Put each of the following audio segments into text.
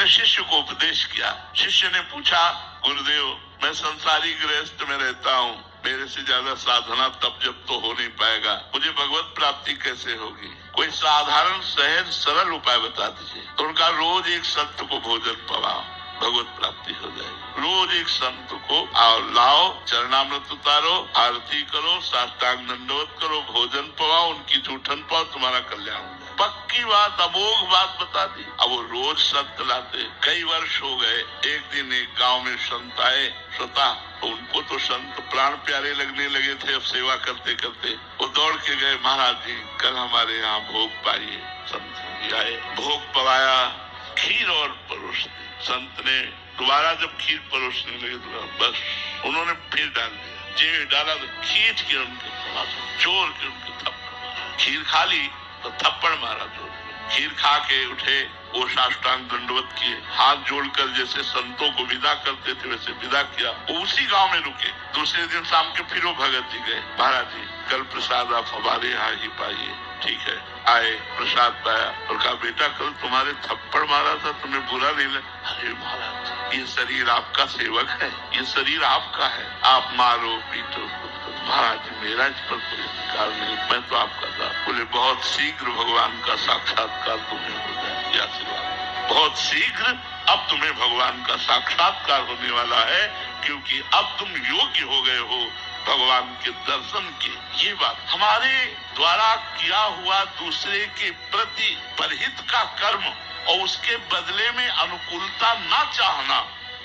शिष्य को उपदेश किया। शिष्य ने पूछा, गुरुदेव मैं संसारी गृहस्थ में रहता हूँ, मेरे से ज्यादा साधना तप जब तो हो नहीं पाएगा, मुझे भगवत प्राप्ति कैसे होगी? कोई साधारण सहज सरल उपाय बता दीजिए। तो उनका रोज एक संत को भोजन पवाओ, भगवत प्राप्ति हो जाएगी। रोज एक संत को लाओ, चरणामृत उतारो, आरती करो, साष्टांग दंडवत करो, भोजन पवाओ, उनकी जूठन पाओ, तुम्हारा कल्याण हो जाए। पक्की बात, अमोघ बात बता दी। अब वो रोज संत लाते। कई वर्ष हो गए। एक दिन एक गांव में संत आए, श्रोता, उनको तो संत प्राण प्यारे लगने लगे थे। अब सेवा करते करते वो दौड़ के गए, महाराज जी कल हमारे यहाँ भोग पाइए। संत जी आए, भोग पवाया, खीर और परोस दी। संत ने दोबारा जब खीर परोसने लगे तो बस उन्होंने फिर डाल दिया। जी डाला तो खींच के उनके जोर के उनके थप्पड़ मारा। खीर खा ली तो थप्पड़ मारा जोर के। खीर खा के उठे, वो साष्टांग दंडवत किए, हाथ जोड़कर जैसे संतों को विदा करते थे वैसे विदा किया। वो उसी गांव में रुके। दूसरे दिन शाम के फिर वो भगत जी गए, महाराज जी कल प्रसाद आप हमारे यहाँ ही पाइए। ठीक है, आए, प्रसाद पाया और कहा, बेटा कल तुम्हारे थप्पड़ मारा था, तुम्हें बुरा नहीं लगा? अरे महाराज ये शरीर आपका सेवक है, ये शरीर आपका है, आप मारो पीटो। महाराज मेरा इस पर कोई अधिकार नहीं, मैं तो आपका था। बोले बहुत शीघ्र भगवान का साक्षात्कार तुम्हें हो जाए, आशीर्वाद। बहुत शीघ्र अब तुम्हें भगवान का साक्षात्कार होने वाला है, क्योंकि अब तुम योग्य हो गए हो भगवान के दर्शन के। ये बात हमारे द्वारा किया हुआ दूसरे के प्रति परहित का कर्म और उसके बदले में अनुकूलता ना चाहना,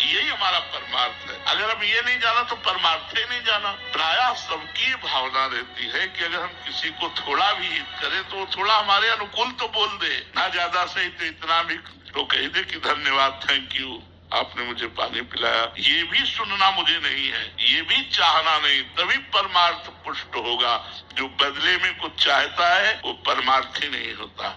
यही हमारा परमार्थ है। अगर हम ये नहीं जाना तो परमार्थ ही नहीं जाना। प्रायः सबकी भावना रहती है कि अगर हम किसी को थोड़ा भी हित करें तो थोड़ा हमारे अनुकूल तो बोल दे, ना ज्यादा सही तो इतना भी तो कह दे कि धन्यवाद, थैंक यू, आपने मुझे पानी पिलाया। ये भी सुनना मुझे नहीं है, ये भी चाहना नहीं, तभी परमार्थ पुष्ट होगा। जो बदले में कुछ चाहता है वो परमार्थी नहीं होता।